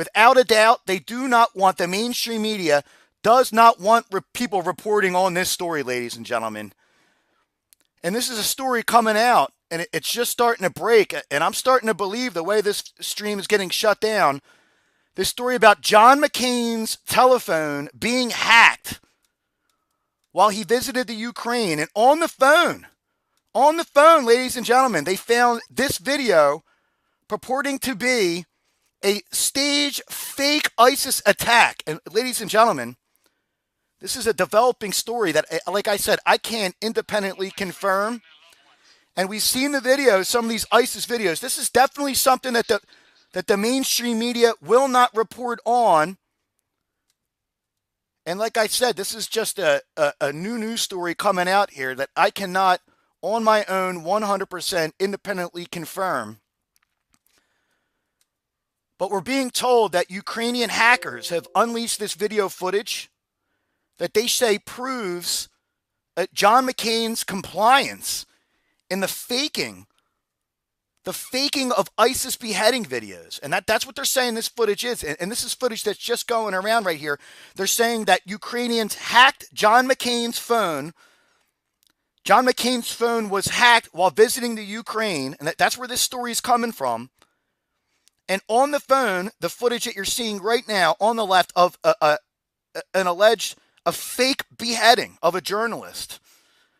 Without a doubt, they do not want, the mainstream media does not want people reporting on this story, ladies and gentlemen. And this is a story coming out, and it's just starting to break. And I'm starting to believe the way this stream is getting shut down. This story about John McCain's telephone being hacked while he visited the Ukraine. And on the phone, ladies and gentlemen, they found this video purporting to be a staged fake ISIS attack. And ladies and gentlemen, this is a developing story that, like I said, I can't independently confirm. And we've seen the videos, some of these ISIS videos. This is definitely something that the mainstream media will not report on. And like I said, this is just a new news story coming out here that I cannot, on my own, 100% independently confirm. But we're being told that Ukrainian hackers have unleashed this video footage that they say proves John McCain's compliance in the faking of ISIS beheading videos. And that's what they're saying this footage is. And this is footage that's just going around right here. They're saying that Ukrainians hacked John McCain's phone. John McCain's phone was hacked while visiting the Ukraine. And that's where this story is coming from. And on the phone, the footage that you're seeing right now on the left of an alleged fake beheading of a journalist.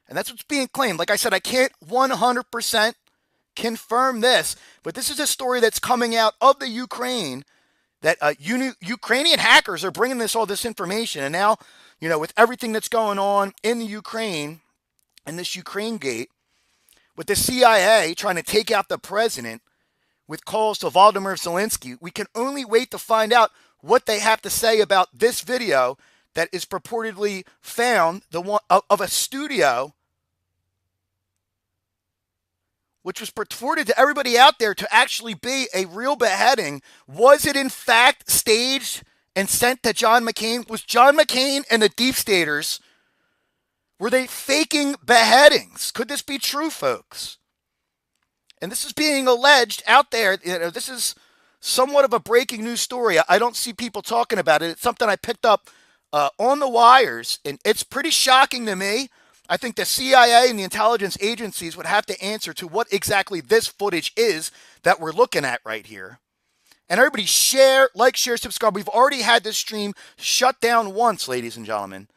And that's what's being claimed. Like I said, I can't 100% confirm this, but this is a story that's coming out of the Ukraine that Ukrainian hackers are bringing all this information. And now, with everything that's going on in the Ukraine and this Ukraine gate, with the CIA trying to take out the president with calls to Volodymyr Zelensky, we can only wait to find out what they have to say about this video that is purportedly found, the one of a studio, which was purported to everybody out there to actually be a real beheading. Was it in fact staged and sent to John McCain? Was John McCain and the deep staters, were they faking beheadings? Could this be true, folks? And this is being alleged out there. This is somewhat of a breaking news story. I don't see people talking about it. It's something I picked up on the wires, and it's pretty shocking to me. I think the CIA and the intelligence agencies would have to answer to what exactly this footage is that we're looking at right here. And everybody share, subscribe. We've already had this stream shut down once, ladies and gentlemen.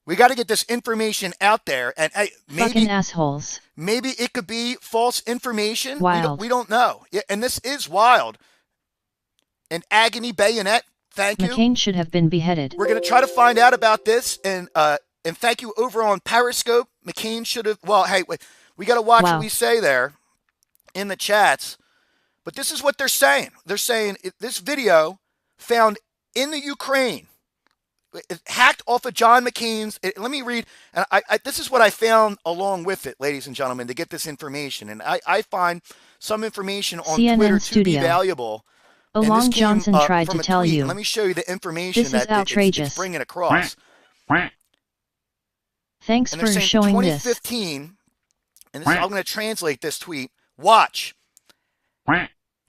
We got to get this information out there, and maybe fucking assholes. Maybe it could be false information. Wild. We don't know. Yeah, and this is wild. And Agony Bayonet, thank you. McCain should have been beheaded. We're going to try to find out about this, and thank you over on Periscope. McCain should have, well, hey, we got to watch what we say there in the chats. But this is what they're saying. They're saying this video found in the Ukraine, hacked off of John McCain's. Let me read. And this is what I found along with it, ladies and gentlemen, to get this information. And I find some information on CNN Twitter Studio. to be valuable. Along Johnson tried to tell you. Let me show you the information this is outrageous. It's bringing across. Thanks for showing 2015, and this, I'm going to translate this tweet. Watch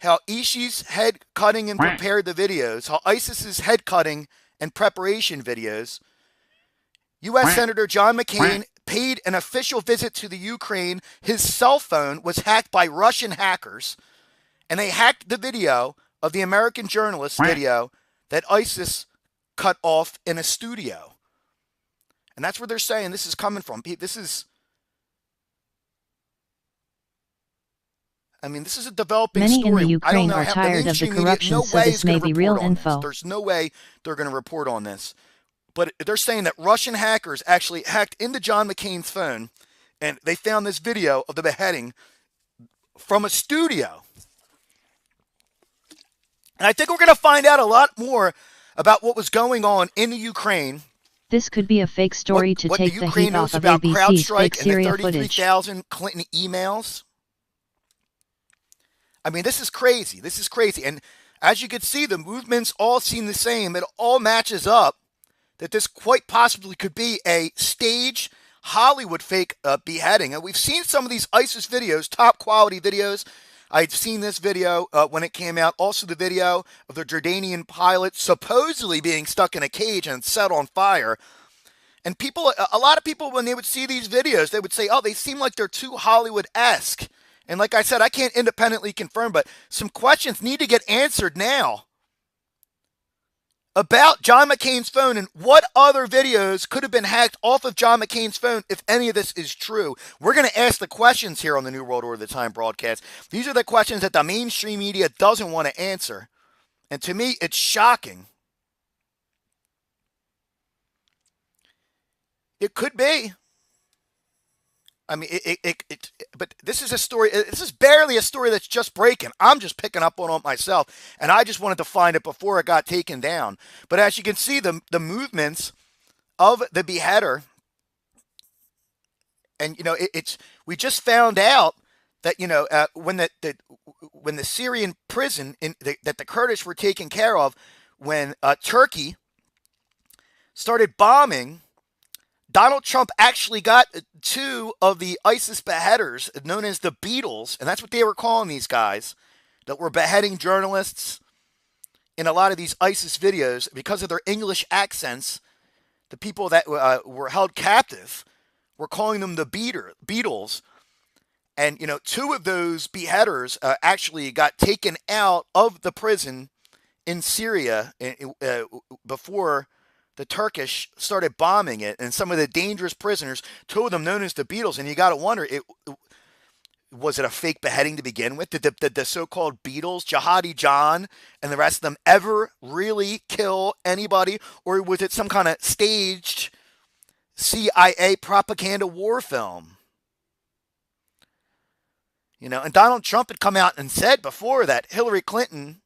how Ishi's head cutting and prepared the videos, how ISIS's head cutting and preparation videos. U.S. Senator John McCain paid an official visit to the Ukraine. His cell phone was hacked by Russian hackers, and they hacked the video of the American journalist video that ISIS cut off in a studio. And that's where they're saying this is coming from. This is a developing story. Many in the Ukraine are tired of the corruption, so this may be real info. There's no way they're going to report on this. But they're saying that Russian hackers actually hacked into John McCain's phone, and they found this video of the beheading from a studio. And I think we're going to find out a lot more about what was going on in the Ukraine. This could be a fake story to take the heat off of ABC's fake Syria footage. 33,000 Clinton emails. I mean, this is crazy. This is crazy. And as you can see, the movements all seem the same. It all matches up that this quite possibly could be a stage Hollywood fake beheading. And we've seen some of these ISIS videos, top quality videos. I'd seen this video when it came out. Also, the video of the Jordanian pilot supposedly being stuck in a cage and set on fire. And people, a lot of people, when they would see these videos, they would say, oh, they seem like they're too Hollywood-esque. And like I said, I can't independently confirm, but some questions need to get answered now about John McCain's phone and what other videos could have been hacked off of John McCain's phone if any of this is true. We're going to ask the questions here on the New World Order of the Time broadcast. These are the questions that the mainstream media doesn't want to answer. And to me, it's shocking. It could be. I mean, but this is a story. This is barely a story that's just breaking. I'm just picking up on it myself, and I just wanted to find it before it got taken down. But as you can see, the movements of the beheader, and we just found out that when the Syrian prison that the Kurdish were taken care of, when Turkey started bombing, Donald Trump actually got two of the ISIS beheaders, known as the Beatles, and that's what they were calling these guys, that were beheading journalists in a lot of these ISIS videos. Because of their English accents, the people that were held captive were calling them the Beatles. And, two of those beheaders actually got taken out of the prison in Syria before the Turkish started bombing it, and some of the dangerous prisoners, two of them known as the Beatles, and you got to wonder, was it a fake beheading to begin with? Did the so-called Beatles, Jihadi John, and the rest of them ever really kill anybody, or was it some kind of staged CIA propaganda war film? And Donald Trump had come out and said before that Hillary Clinton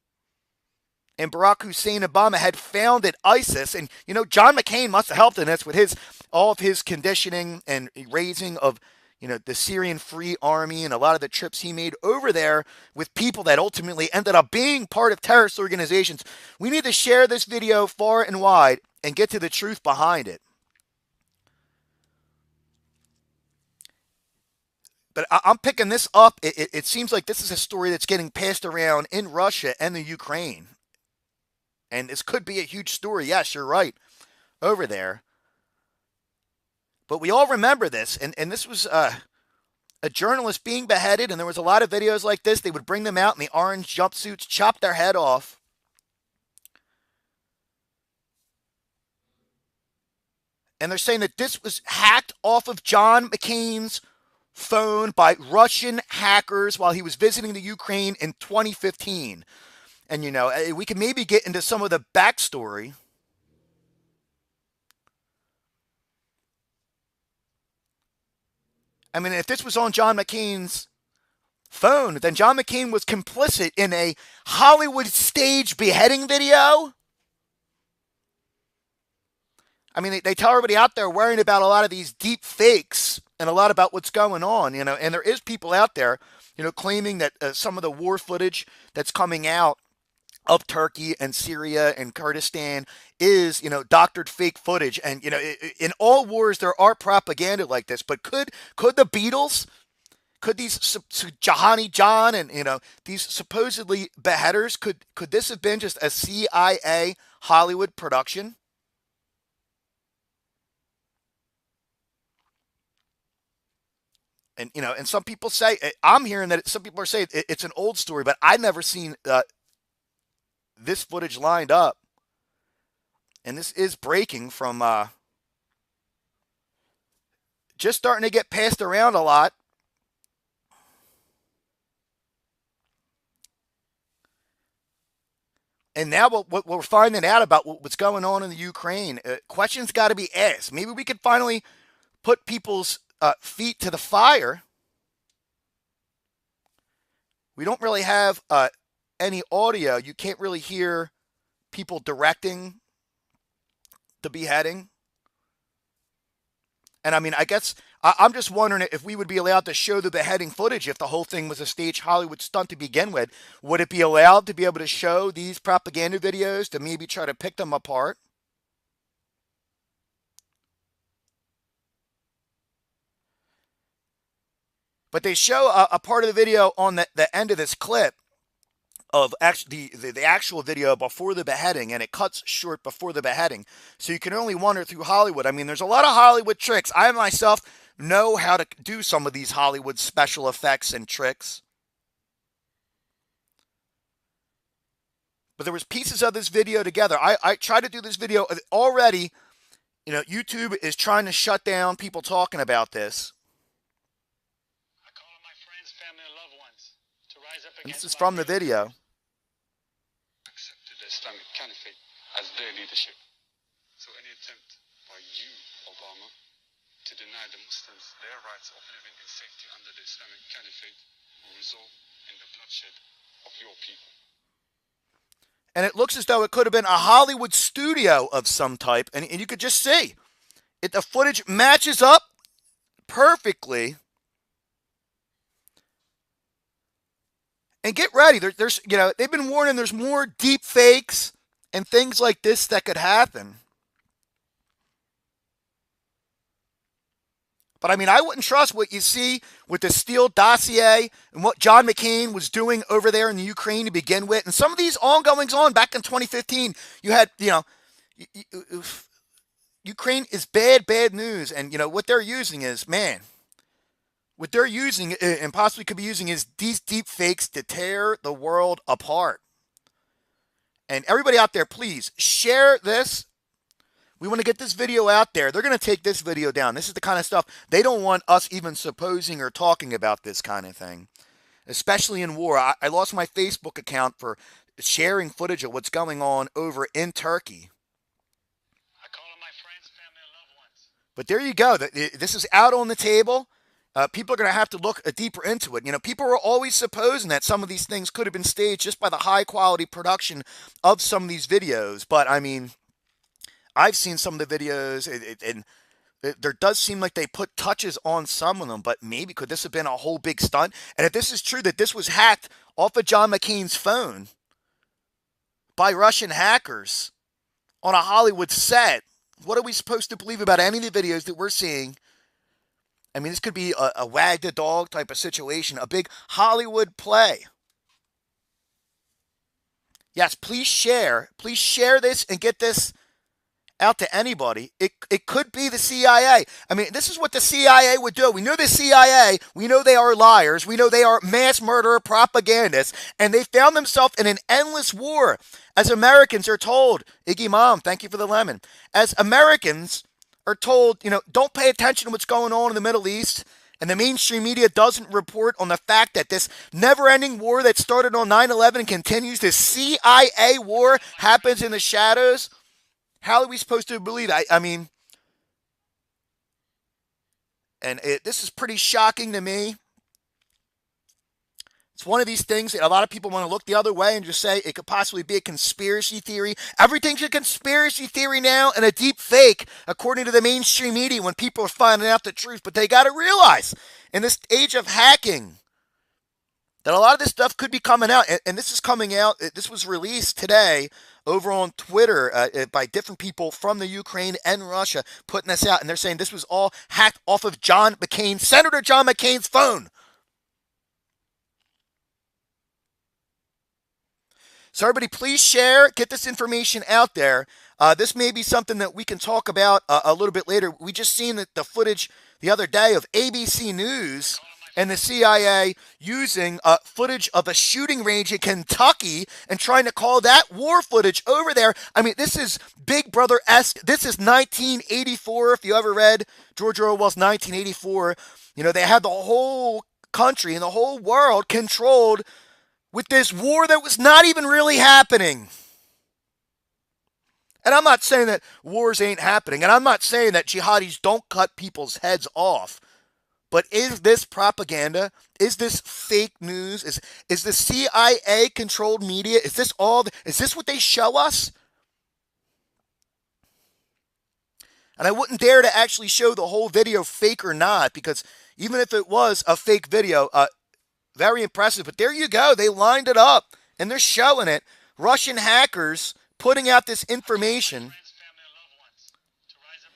and Barack Hussein Obama had founded ISIS. And, John McCain must have helped in this with all of his conditioning and raising of, the Syrian Free Army and a lot of the trips he made over there with people that ultimately ended up being part of terrorist organizations. We need to share this video far and wide and get to the truth behind it. But I'm picking this up. It seems like this is a story that's getting passed around in Russia and the Ukraine. And this could be a huge story. Yes, you're right. Over there. But we all remember this. And this was a journalist being beheaded. And there was a lot of videos like this. They would bring them out in the orange jumpsuits, chop their head off. And they're saying that this was hacked off of John McCain's phone by Russian hackers while he was visiting the Ukraine in 2015. And, we can maybe get into some of the backstory. I mean, if this was on John McCain's phone, then John McCain was complicit in a Hollywood stage beheading video. I mean, they tell everybody out there worrying about a lot of these deep fakes and a lot about what's going on, and there is people out there, claiming that some of the war footage that's coming out of Turkey and Syria and Kurdistan is, doctored fake footage. And, in all wars, there are propaganda like this. But could the Beatles, could these Jihadi John and, these supposedly beheaders, could this have been just a CIA Hollywood production? And, and some people say, I'm hearing that some people are saying it's an old story, but I've never seen this footage lined up. And this is breaking from just starting to get passed around a lot. And now what we're finding out about what's going on in the Ukraine, questions got to be asked. Maybe we could finally put people's feet to the fire. We don't really have any audio. You can't really hear people directing the beheading. And I mean, I guess I'm just wondering if we would be allowed to show the beheading footage if the whole thing was a staged Hollywood stunt to begin with. Would it be allowed to be able to show these propaganda videos to maybe try to pick them apart? But they show a part of the video on the end of this clip of actually the actual video before the beheading, and it cuts short before the beheading. So you can only wonder through Hollywood. I mean, there's a lot of Hollywood tricks. I myself know how to do some of these Hollywood special effects and tricks. But there was pieces of this video together. I tried to do this video already. You know, YouTube is trying to shut down people talking about this. I call on my friends, family, and loved ones to rise up against. This is from the video. Accepted the Islamic Caliphate as their leadership. So any attempt by you, Obama, to deny the Muslims their rights of living in safety under the Islamic Caliphate will result in the bloodshed of your people. And it looks as though it could have been a Hollywood studio of some type. And you could just see the footage matches up perfectly. And get ready. There's they've been warning there's more deep fakes and things like this that could happen. But I mean, I wouldn't trust what you see with the Steele dossier and what John McCain was doing over there in the Ukraine to begin with. And some of these ongoings on back in 2015, you had, Ukraine is bad news. And, what they're using is, what they're using and possibly could be using is these deep fakes to tear the world apart. And everybody out there, please share this. We want to get this video out there. They're going to take this video down. This is the kind of stuff they don't want us even supposing or talking about this kind of thing, especially in war. I lost my Facebook account for sharing footage of what's going on over in Turkey. I call on my friends, family, and loved ones. But there you go. This is out on the table. People are going to have to look deeper into it. People are always supposing that some of these things could have been staged just by the high quality production of some of these videos. But I mean, I've seen some of the videos, and there does seem like they put touches on some of them, but maybe could this have been a whole big stunt? And if this is true, that this was hacked off of John McCain's phone by Russian hackers on a Hollywood set, what are we supposed to believe about any of the videos that we're seeing? I mean, this could be a wag the dog type of situation, a big Hollywood play. Yes, please share this and get this out to anybody. It could be the CIA. I mean, this is what the CIA would do. We know the CIA. We know they are liars. We know they are mass murderer propagandists. And they found themselves in an endless war. As Americans are told, Iggy Mom, thank you for the lemon. As Americans are told, don't pay attention to what's going on in the Middle East. And the mainstream media doesn't report on the fact that this never-ending war that started on 9/11 and continues, this CIA war happens in the shadows. How are we supposed to believe? I mean, and this is pretty shocking to me. It's one of these things that a lot of people want to look the other way and just say it could possibly be a conspiracy theory. Everything's a conspiracy theory now and a deep fake, according to the mainstream media, when people are finding out the truth. But they got to realize, in this age of hacking, that a lot of this stuff could be coming out. And this is coming out. This was released today over on Twitter by different people from the Ukraine and Russia putting this out. And they're saying this was all hacked off of Senator John McCain's phone. So everybody, please share, get this information out there. This may be something that we can talk about a little bit later. We just seen the footage the other day of ABC News and the CIA using footage of a shooting range in Kentucky and trying to call that war footage over there. I mean, this is Big Brother-esque. This is 1984. If you ever read George Orwell's 1984, they had the whole country and the whole world controlled with this war that was not even really happening. And I'm not saying that wars ain't happening, and I'm not saying that jihadis don't cut people's heads off. But is this propaganda? Is this fake news? Is the CIA controlled media? Is this what they show us? And I wouldn't dare to actually show the whole video, fake or not, because even if it was a fake video, very impressive. But there you go. They lined it up, and they're showing it. Russian hackers putting out this information.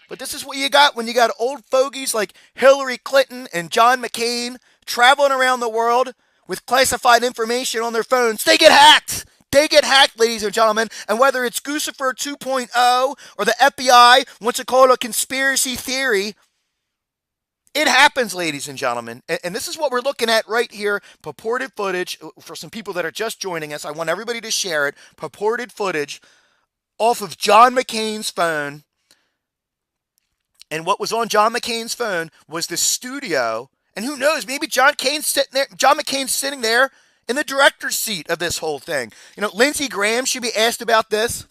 But this is what you got when you got old fogies like Hillary Clinton and John McCain traveling around the world with classified information on their phones, they get hacked. They get hacked, ladies and gentlemen. And whether it's Guccifer 2.0 or the FBI wants to call it a conspiracy theory, it happens, ladies and gentlemen. And this is what we're looking at right here. Purported footage. For some people that are just joining us, I want everybody to share it. Purported footage off of John McCain's phone. And what was on John McCain's phone was the studio. And who knows, maybe John McCain's sitting there in the director's seat of this whole thing. You know, Lindsey Graham should be asked about this.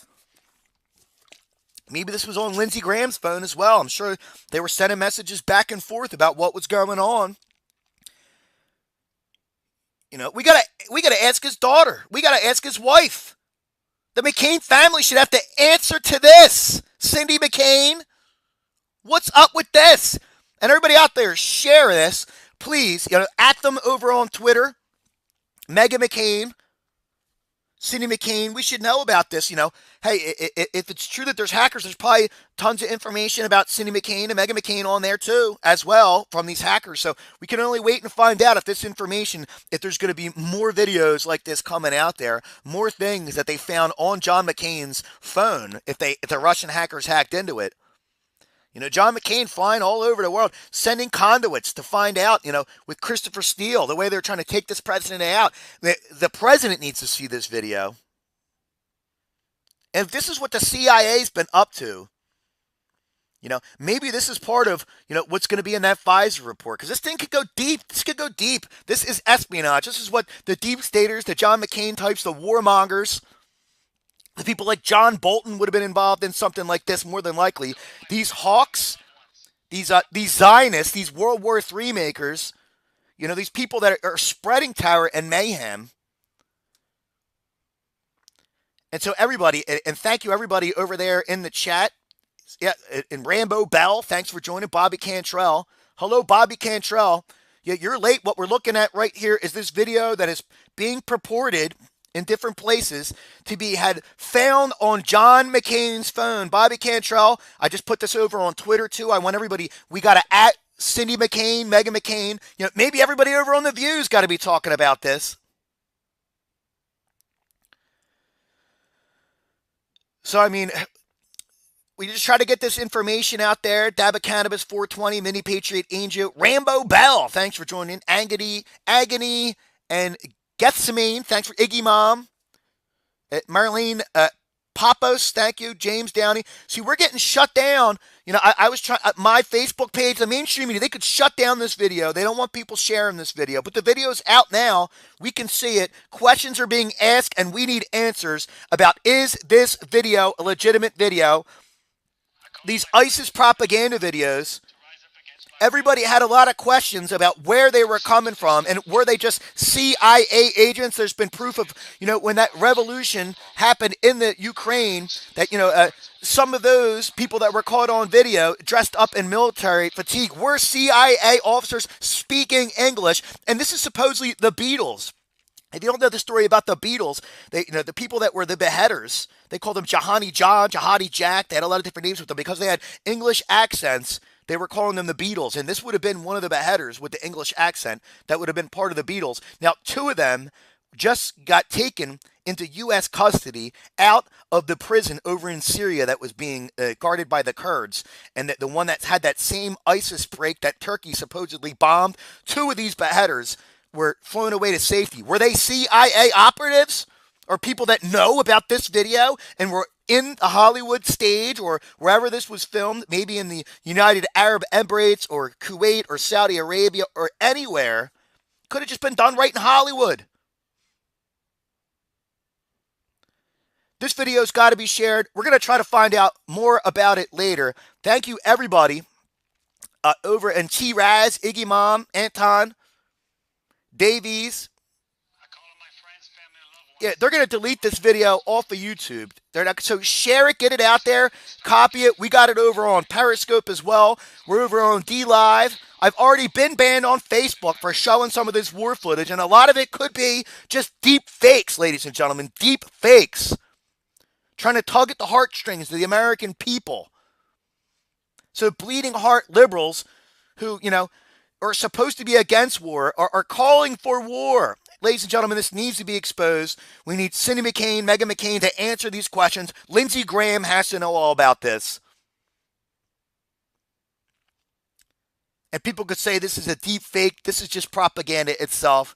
Maybe this was on Lindsey Graham's phone as well. I'm sure they were sending messages back and forth about what was going on. You know, we gotta ask his daughter. We gotta ask his wife. The McCain family should have to answer to this. Cindy McCain, what's up with this? And everybody out there, share this, please. You know, at them over on Twitter. Meghan McCain, Cindy McCain, we should know about this. You know, hey, if it's true that there's hackers, there's probably tons of information about Cindy McCain and Meghan McCain on there too, as well, from these hackers. So we can only wait and find out if this information, if there's going to be more videos like this coming out there, more things that they found on John McCain's phone, if the Russian hackers hacked into it. You know, John McCain flying all over the world, sending conduits to find out, you know, with Christopher Steele, the way they're trying to take this president out. The president needs to see this video. And if this is what the CIA's been up to, you know, maybe this is part of, you know, what's going to be in that Pfizer report. Because this thing could go deep. This could go deep. This is espionage. This is what the deep staters, the John McCain types, the warmongers, the people like John Bolton would have been involved in something like this more than likely. These hawks, these Zionists, these World War III makers, you know, these people that are spreading terror and mayhem. And so everybody, and thank you everybody over there in the chat. Yeah, and Rambo Bell, thanks for joining. Bobby Cantrell. Hello, Bobby Cantrell. Yeah, you're late. What we're looking at right here is this video that is being purported in different places to be had found on John McCain's phone. Bobby Cantrell, I just put this over on Twitter too. I want everybody, we got to at Cindy McCain, Meghan McCain. You know, maybe everybody over on The View's got to be talking about this. So, I mean, we just try to get this information out there. Dab of Cannabis 420, Mini Patriot Angel, Rambo Bell, thanks for joining. Agony, and Gethsemane, thanks for Iggy Mom. Marlene Papos, thank you. James Downey. See, we're getting shut down. You know, I was trying, my Facebook page, the mainstream media, they could shut down this video. They don't want people sharing this video. But the video's out now. We can see it. Questions are being asked, and we need answers about, is this video a legitimate video? These ISIS propaganda videos, everybody had a lot of questions about where they were coming from, and were they just CIA agents? There's been proof of, you know, when that revolution happened in the Ukraine, that, you know, some of those people that were caught on video dressed up in military fatigue were CIA officers speaking English, and this is supposedly the Beatles. If you don't know the story about the Beatles, they, you know, the people that were the beheaders, they called them Jahani John, Jihadi Jack. They had a lot of different names with them because they had English accents. They were calling them the Beatles, and this would have been one of the beheaders with the English accent that would have been part of the Beatles. Now, two of them just got taken into U.S. custody out of the prison over in Syria that was being guarded by the Kurds, and the one that had that same ISIS break that Turkey supposedly bombed. Two of these beheaders were flown away to safety. Were they CIA operatives or people that know about this video and were in a Hollywood stage or wherever this was filmed, maybe in the United Arab Emirates or Kuwait or Saudi Arabia or anywhere? Could have just been done right in Hollywood. This video's got to be shared. We're going to try to find out more about it later. Thank you, everybody, over in T-Raz, Iggy Mom, Anton, Davies. Yeah, they're going to delete this video off of YouTube. They're not, so share it, get it out there, copy it. We got it over on Periscope as well. We're over on D-Live. I've already been banned on Facebook for showing some of this war footage, and a lot of it could be just deep fakes, ladies and gentlemen, deep fakes. Trying to tug at the heartstrings of the American people. So bleeding heart liberals who, you know, or supposed to be against war are calling for war. Ladies and gentlemen, this needs to be exposed. We need Cindy McCain, Meghan McCain to answer these questions. Lindsey Graham has to know all about this. And people could say this is a deep fake. This is just propaganda itself.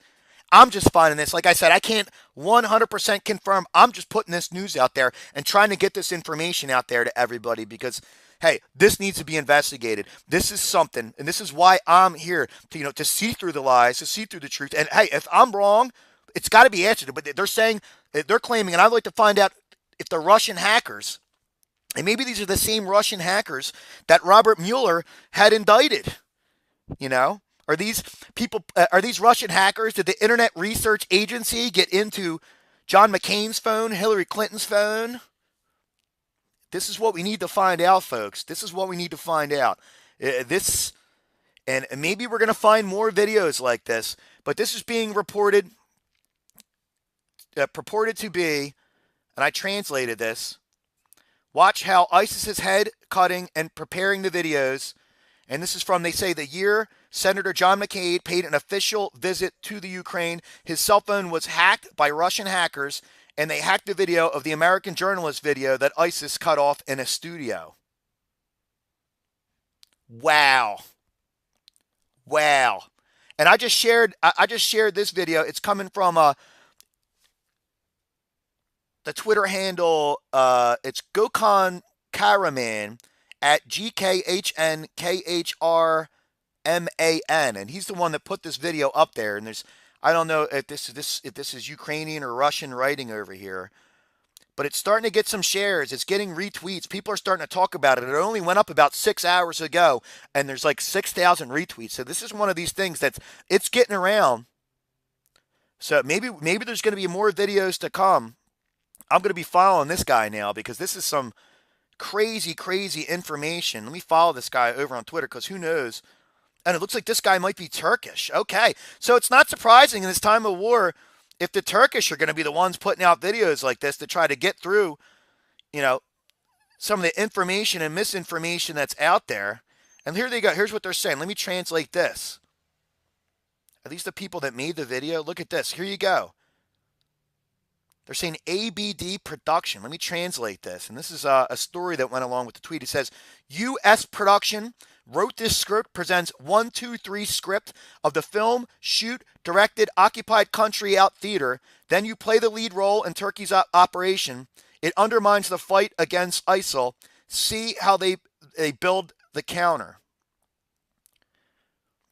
I'm just finding this. Like I said, I can't 100% confirm. I'm just putting this news out there and trying to get this information out there to everybody because, hey, this needs to be investigated. This is something, and this is why I'm here to, to see through the lies, to see through the truth. And hey, if I'm wrong, it's got to be answered. But they're claiming, and I'd like to find out if the Russian hackers, and maybe these are the same Russian hackers that Robert Mueller had indicted. Are these people, are these Russian hackers? Did the Internet Research Agency get into John McCain's phone, Hillary Clinton's phone? This is what we need to find out, folks. This is what we need to find out. And maybe we're going to find more videos like this, but this is being purported to be, and I translated this, watch how ISIS is head cutting and preparing the videos. And this is from, they say, the year Senator John McCain paid an official visit to the Ukraine. His cell phone was hacked by Russian hackers, and they hacked the video of the American journalist video that ISIS cut off in a studio. Wow. And I just shared this video. It's coming from the Twitter handle. It's Gokhan Karaman at GKHNKHRMAN, and he's the one that put this video up there. And I don't know if this is Ukrainian or Russian writing over here, but it's starting to get some shares. It's getting retweets. People are starting to talk about it. It only went up about 6 hours ago, and there's like 6,000 retweets. So this is one of these things it's getting around. So maybe there's going to be more videos to come. I'm going to be following this guy now because this is some crazy information. Let me follow this guy over on Twitter because who knows? And it looks like this guy might be Turkish. Okay, so it's not surprising in this time of war if the Turkish are going to be the ones putting out videos like this to try to get through, some of the information and misinformation that's out there. And here they go. Here's what they're saying. Let me translate this. At least the people that made the video, look at this. Here you go. They're saying ABD production. Let me translate this. And this is a story that went along with the tweet. It says, U.S. production wrote this script, presents 1, 2, 3 script of the film, shoot, directed, occupied country out theater. Then you play the lead role in Turkey's operation. It undermines the fight against ISIL. See how they build the counter.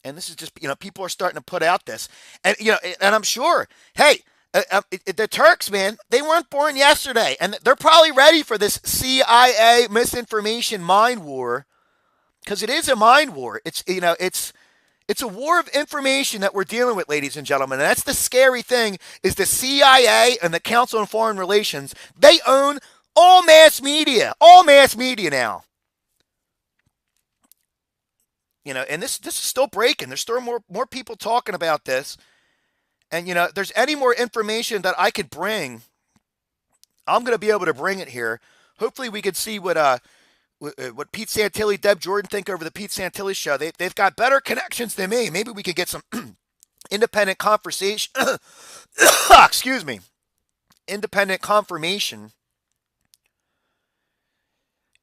And this is just, people are starting to put out this. And, and I'm sure, hey, the Turks, man, they weren't born yesterday, and they're probably ready for this CIA misinformation mind war, because it is a mind war. It's a war of information that we're dealing with, ladies and gentlemen, and that's the scary thing. Is the CIA and the Council on Foreign Relations, they own all mass media now. And this is still breaking. There's still more people talking about this. And, if there's any more information that I could bring, I'm going to be able to bring it here. Hopefully we could see what Pete Santilli, Deb Jordan think over the Pete Santilli show. They've got better connections than me. Maybe we could get some independent conversation. Excuse me. Independent confirmation.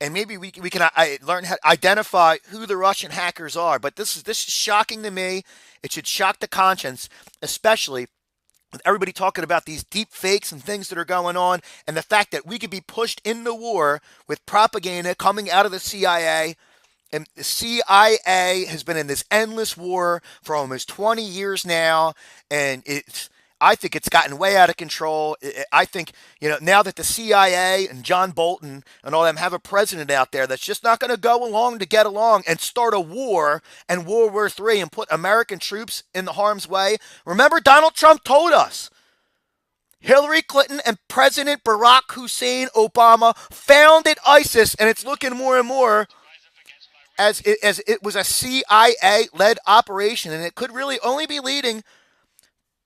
And maybe we can learn how to identify who the Russian hackers are. But this is shocking to me. It should shock the conscience, especially with everybody talking about these deep fakes and things that are going on, and the fact that we could be pushed into war with propaganda coming out of the CIA. And the CIA has been in this endless war for almost 20 years now, and I think it's gotten way out of control. I think, now that the CIA and John Bolton and all them have a president out there that's just not going to go along to get along and start a war and World War III and put American troops in the harm's way. Remember, Donald Trump told us Hillary Clinton and President Barack Hussein Obama founded ISIS, and it's looking more and more as it was a CIA-led operation, and it could really only be leading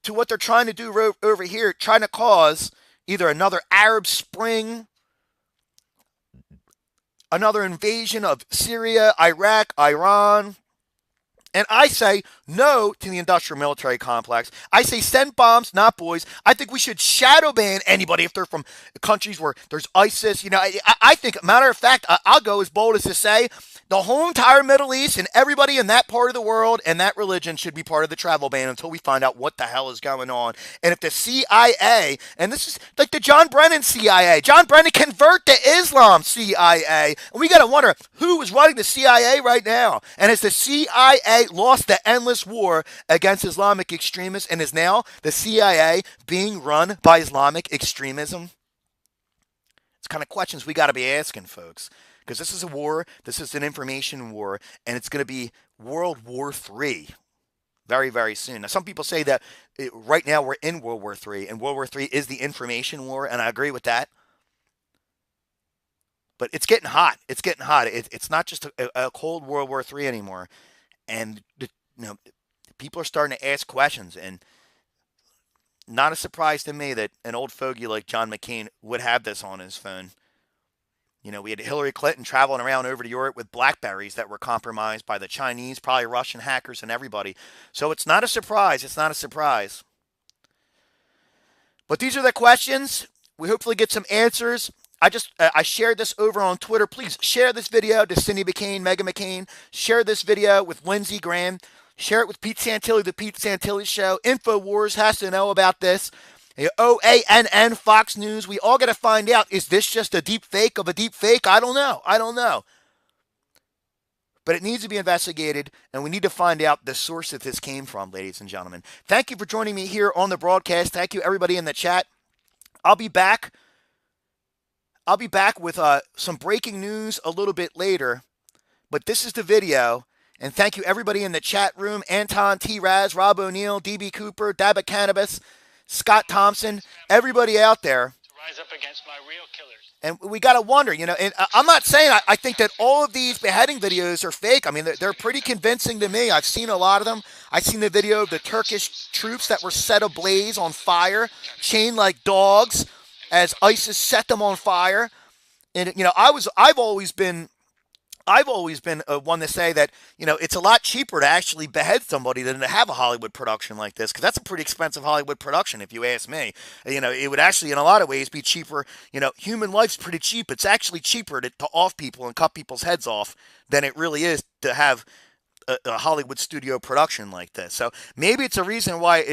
to what they're trying to do over here, trying to cause either another Arab Spring, another invasion of Syria, Iraq, Iran, And I say no to the industrial military complex. I say send bombs, not boys. I think we should shadow ban anybody if they're from countries where there's ISIS. I think, matter of fact, I'll go as bold as to say the whole entire Middle East and everybody in that part of the world and that religion should be part of the travel ban until we find out what the hell is going on. And if the CIA, and this is like the John Brennan CIA, John Brennan convert to Islam CIA, and we got to wonder who is running the CIA right now. And is the CIA lost the endless war against Islamic extremists and is now the CIA being run by Islamic extremism? It's kind of questions we got to be asking, folks. Because this is a war, this is an information war, and it's going to be World War III very, very soon. Now, some people say that right now we're in World War III, and World War III is the information war, and I agree with that. But it's getting hot. It's getting hot. It's not just a cold World War III anymore. And, people are starting to ask questions, and not a surprise to me that an old fogey like John McCain would have this on his phone. We had Hillary Clinton traveling around over to Europe with Blackberries that were compromised by the Chinese, probably Russian hackers and everybody. So it's not a surprise. It's not a surprise. But these are the questions. We hopefully get some answers. I shared this over on Twitter. Please share this video to Cindy McCain, Meghan McCain. Share this video with Lindsey Graham. Share it with Pete Santilli, The Pete Santilli Show. InfoWars has to know about this. OANN, Fox News, we all got to find out, is this just a deep fake of a deep fake? I don't know. But it needs to be investigated, and we need to find out the source that this came from, ladies and gentlemen. Thank you for joining me here on the broadcast. Thank you, everybody in the chat. I'll be back with some breaking news a little bit later, but this is the video. And thank you, everybody in the chat room. Anton, T-Raz, Rob O'Neill, DB Cooper, Dabba Cannabis, Scott Thompson, everybody out there. To rise up against my real killers. And we got to wonder, and I'm not saying I think that all of these beheading videos are fake. I mean, they're pretty convincing to me. I've seen a lot of them. I've seen the video of the Turkish troops that were set ablaze on fire, chained like dogs as ISIS set them on fire. And, I've always been one to say that, it's a lot cheaper to actually behead somebody than to have a Hollywood production like this, because that's a pretty expensive Hollywood production, if you ask me. It would actually, in a lot of ways, be cheaper. Human life's pretty cheap. It's actually cheaper to off people and cut people's heads off than it really is to have a Hollywood studio production like this. So maybe it's a reason why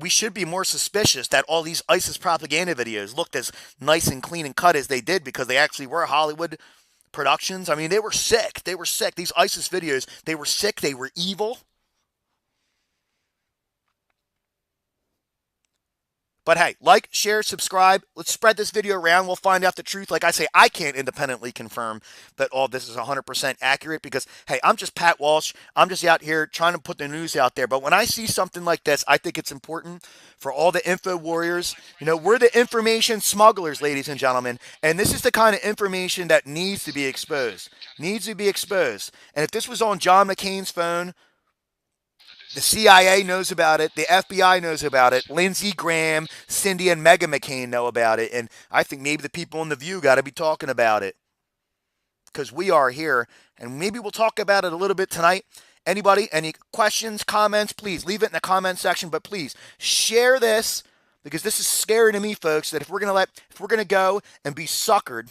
we should be more suspicious that all these ISIS propaganda videos looked as nice and clean and cut as they did, because they actually were Hollywood productions. I mean, they were sick. These ISIS videos, they were sick. They were evil. But hey, like, share, subscribe. Let's spread this video around. We'll find out the truth. Like I say, I can't independently confirm that all this is 100% accurate because, hey, I'm just Pat Walsh. I'm just out here trying to put the news out there. But when I see something like this, I think it's important for all the info warriors. We're the information smugglers, ladies and gentlemen. And this is the kind of information that needs to be exposed. And if this was on John McCain's phone, the CIA knows about it. The FBI knows about it. Lindsey Graham, Cindy, and Meghan McCain know about it. And I think maybe the people in The View got to be talking about it, because we are here. And maybe we'll talk about it a little bit tonight. Anybody, any questions, comments, please leave it in the comment section. But please share this, because this is scary to me, folks, that if we're going to go and be suckered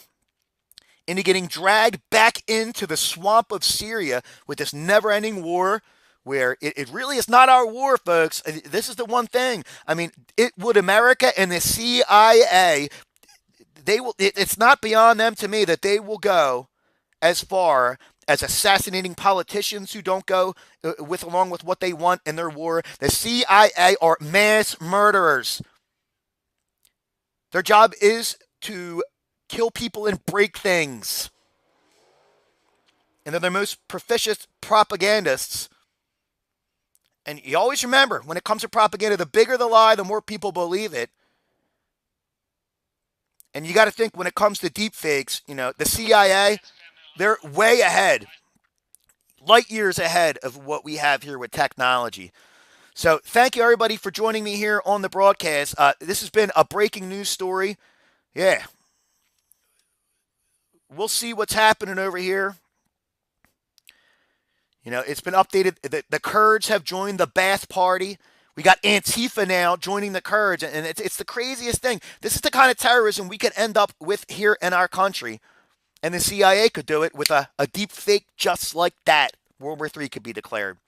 into getting dragged back into the swamp of Syria with this never-ending war, where it really is not our war, folks. This is the one thing. I mean, America and the CIA, it's not beyond them to me that they will go as far as assassinating politicians who don't go along with what they want in their war. The CIA are mass murderers. Their job is to kill people and break things. And they're the most proficient propagandists. And you always remember, when it comes to propaganda, the bigger the lie, the more people believe it. And you got to think, when it comes to deep fakes, the CIA, they're way ahead, light years ahead of what we have here with technology. So thank you, everybody, for joining me here on the broadcast. This has been a breaking news story. Yeah. We'll see what's happening over here. You know, it's been updated. The Kurds have joined the Ba'ath Party. We got Antifa now joining the Kurds, and it's the craziest thing. This is the kind of terrorism we could end up with here in our country, and the CIA could do it with a deep fake just like that. World War III could be declared.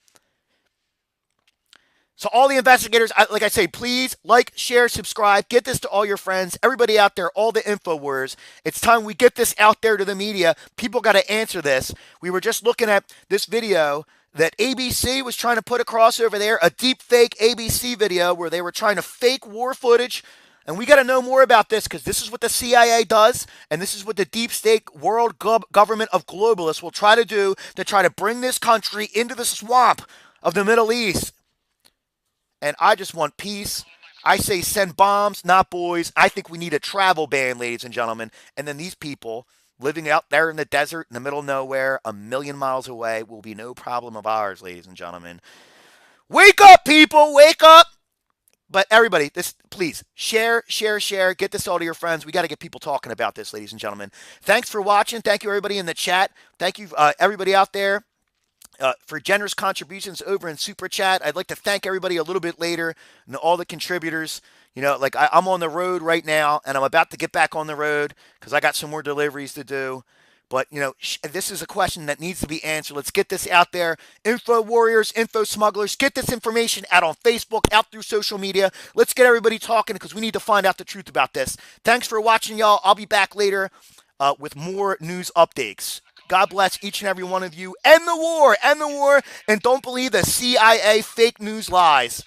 So all the investigators, like I say, please like, share, subscribe, get this to all your friends, everybody out there, all the InfoWars. It's time we get this out there to the media. People got to answer this. We were just looking at this video that ABC was trying to put across over there, a deep fake ABC video where they were trying to fake war footage. And we got to know more about this because this is what the CIA does, and this is what the deep state world government of globalists will try to do to try to bring this country into the swamp of the Middle East. And I just want peace. I say send bombs, not boys. I think we need a travel ban, ladies and gentlemen. And then these people living out there in the desert, in the middle of nowhere, a million miles away, will be no problem of ours, ladies and gentlemen. Wake up, people! Wake up! But everybody, please, share. Get this all to your friends. We got to get people talking about this, ladies and gentlemen. Thanks for watching. Thank you, everybody in the chat. Thank you, everybody out there. For generous contributions over in Super Chat. I'd like to thank everybody a little bit later and all the contributors. You know, like I'm on the road right now, and I'm about to get back on the road because I got some more deliveries to do. But, you know, this is a question that needs to be answered. Let's get this out there. Info warriors, info smugglers, get this information out on Facebook, out through social media. Let's get everybody talking because we need to find out the truth about this. Thanks for watching, y'all. I'll be back later with more news updates. God bless each and every one of you. End the war, and don't believe the CIA fake news lies.